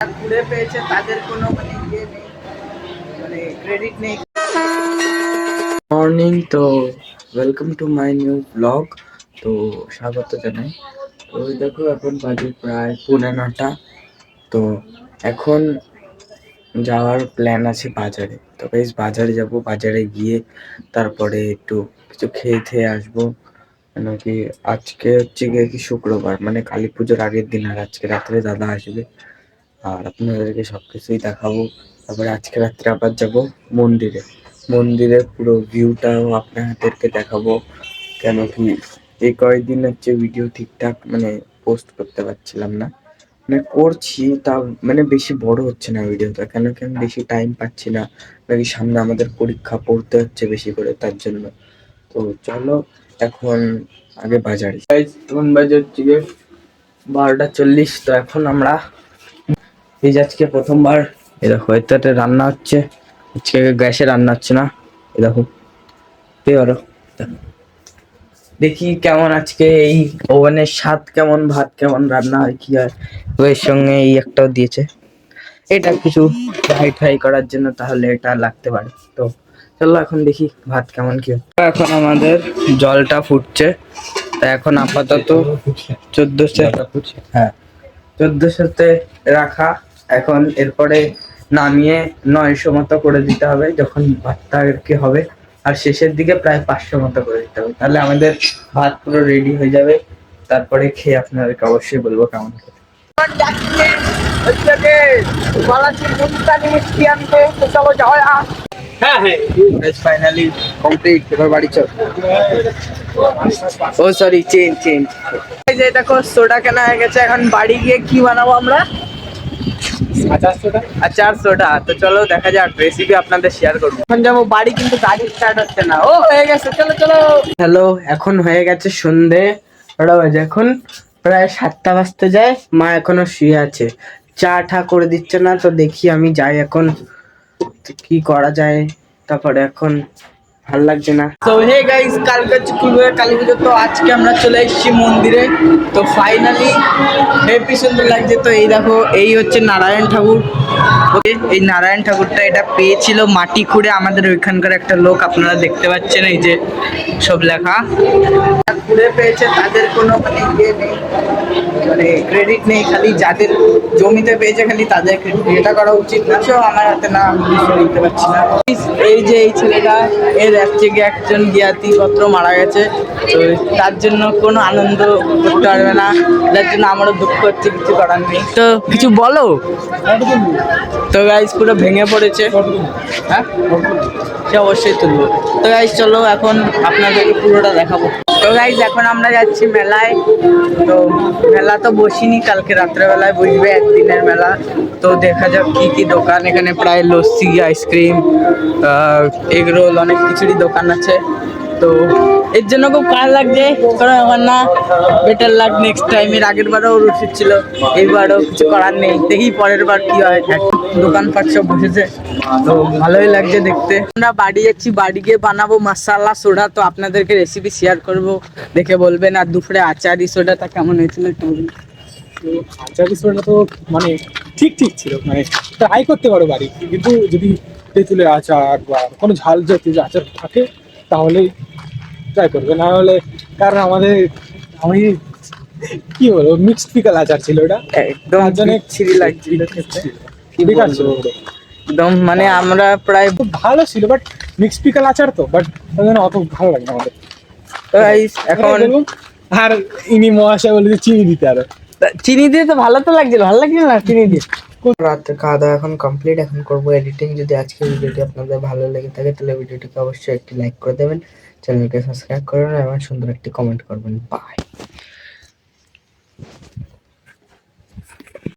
ঘুরে পেয়েছে তাদের কোনো মানে ইয়ে নেই, মানে ক্রেডিট নেই। মর্নিং, তো welcome to my new blog. তো স্বাগত জানাই। তো দেখো এখন বাজে প্রায় 9:30। তো এখন যাওয়ার প্ল্যান আছে বাজারে। তো বেশ বাজারে যাব, বাজারে গিয়ে তারপরে একটু কিছু খেয়ে খেয়ে আসবো। কেন কি আজকে হচ্ছে গিয়ে কি শুক্রবার, মানে কালী পুজোর আগের দিন, আর আজকে রাত্রে দাদা আসবে আর আপনাদেরকে সবকিছুই দেখাবো। তারপরে আজকে রাত্রে আবার যাব মন্দিরে। মন্দিরের পুরো ভিউটাও আপনাদেরকে দেখাবো। কেন কি এই কয়েকদিন হচ্ছে ভিডিও ঠিকঠাক মানে পোস্ট করতে পারছিলাম না, মানে করছি তাও মানে বেশি বড় হচ্ছে না ভিডিওটা, কেন কি আমি বেশি টাইম পাচ্ছি না, নাকি সামনে আমাদের পরীক্ষা, পড়তে হচ্ছে বেশি করে, তার জন্য। তো চলো এখন আগে বাজারে। এখন বাজে হচ্ছে গিয়ে 12:40। তো এখন আমরা এই যে আজকে প্রথমবার এই দেখো এটাতে রান্না হচ্ছে। আজকে গ্যাসে রান্না হচ্ছে না, এই দেখো এবারও দেখি কেমন আজকে এই ওভেনের স্বাদ কেমন, ভাত কেমন রান্না হয় কি হয়। তো এর সঙ্গে এই একটাও দিয়েছে, এটা কিছু ফ্রাই ফ্রাই করার জন্য, তাহলে এটা লাগতে পারে। তো চলো এখন দেখি ভাত কেমন কি হয়। এখন আমাদের জলটা ফুটছে, তা এখন আপাতত 1400, হ্যাঁ 1400-তে রাখা। এখন এরপরে নামিয়ে 900 মতো করে দিতে হবে যখন ভাতটা আর কি হবে, আর শেষের দিকে প্রায় 500 মতো করে দিতে হবে, তাহলে আমাদের ভাত পুরো রেডি হয়ে যাবে। তারপরে খেয়ে আপনাদেরকে অবশ্যই বলবো কেমন খেতে। হ্যাঁ হ্যাঁ, ফাইনালি কমপ্লিট। এবার বাড়ি চল। ও সরি, চেঞ্জ। এই যে দেখো সোডা কেনা হয়ে গেছে, এখন বাড়ি গিয়ে কি বানাবো আমরা? আচার সোডা। তো চলো দেখা যাক, রেসিপি আপনাদের শেয়ার করবো। এখন যাবো বাড়ি, কিন্তু গাড়ি স্টার্ট হচ্ছে না। ও হয়ে গেছে, চলো চলো। হ্যালো, এখন হয়ে গেছে সন্ধে, ওটা বাজে এখন প্রায় 7টা বাজতে যায়। মা এখনো শুয়ে আছে, চা ঠা করে দিচ্ছে না। তো দেখি আমি যাই এখন, কি করা যায়। তারপরে এখন ভাল লাগছে না। তো হে গাইস, কালকে হচ্ছে কালী পুজো। তো আজকে আমরা চলে এসেছি মন্দিরে। তো ফাইনালি হেবি সুন্দর লাগছে। তো এই দেখো, এই হচ্ছে নারায়ণ ঠাকুর। ওকে, এই নারায়ণ ঠাকুরটা এটা পেয়েছিল মাটি খুঁড়ে আমাদের ওইখানকার একটা লোক, আপনারা দেখতে পাচ্ছেন এই যে সব লেখা। খুঁড়ে পেয়েছে তাদের কোনো মানে ইয়ে নেই, মানে ক্রেডিট নেই, খালি যাদের জমিতে পেয়েছে খালি তাদের ক্রেডিট। এটা করা উচিত না। সো আমার হাতে না, আমি নিতে পারছি না। এই যে এই ছেলেটা, এর থেকে একজন জ্ঞাতি পত্র মারা গেছে, তো তার জন্য কোনো আনন্দ করতে পারবে না, যার জন্য আমারও দুঃখ হচ্ছে, কিছু করার নেই। তো কিছু বলো। তো গাইস পুরো ভেঙে পড়েছে। হ্যাঁ, সে অবশ্যই তুলবো। তো গাইস চলো এখন আপনাদেরকে পুরোটা দেখাবো। তো গাইস এখন আমরা যাচ্ছি মেলায়। তো মেলা তো বসিনি, কালকে রাত্রেবেলায় বসবে, একদিনের মেলা। তো দেখা যাক কি কি দোকান, এখানে প্রায় লস্যি, আইসক্রিম, এগ রোল, অনেক কিছুরই দোকান আছে। তো এর জন্য খুব খারাপ লাগছে, কারণ আমার না বেটার লাগ নেক্সট টাইম। এর আগের বারও রসিদ ছিল, এইবারও কিছু করার নেই, দেখি পরের বার কি হয়। দোকানপাট সব বসেছে, তো ভালোই লাগছে দেখতে। আমরা বাড়ি যাচ্ছি, বাড়ি গিয়ে বানাবো মাসালা সোডা। তো আপনাদেরকে রেসিপি শেয়ার করব, দেখে বলবেন। আর দুপুরে আচারি সোডাটা কেমন হয়েছিল একটু বলুন। তো আচারি সোডা তো মানে ঠিক ছিল, মানে ট্রাই করতে পারো বাড়ি, কিন্তু যদি তেঁতুলের আচার বা কোনো ঝাল জাতীয় যে আচার থাকে তাহলে ট্রাই করবে, না হলে। কারণ আমি কি বলবো, মিক্সড পিকল আচার ছিল ওটা, একদম ছিরি লাগছিল খেতে, কি বেকার ছিল বলবো। একদম মানে আমরা প্রায় খুব ভালো ছিল, বাট মিক্সড পিকল আচার তো, বাট অত ভালো লাগে না আমাদের। তো এখন আর ইনি মহাশয় বলে যে চিনি দিতে, আরো চিনি দিয়ে তো ভালো তো লাগছিল, ভালো লাগছিল না চিনি দিয়ে। রাতের খাওয়া দাওয়া এখন কমপ্লিট, এখন করবো এডিটিং। যদি আজকের ভিডিওটি আপনাদের ভালো লেগে থাকে তাহলে ভিডিওটিকে অবশ্যই একটি লাইক করে দেবেন, চ্যানেলকে সাবস্ক্রাইব করবেন এবং সুন্দর একটি কমেন্ট করবেন। বাই।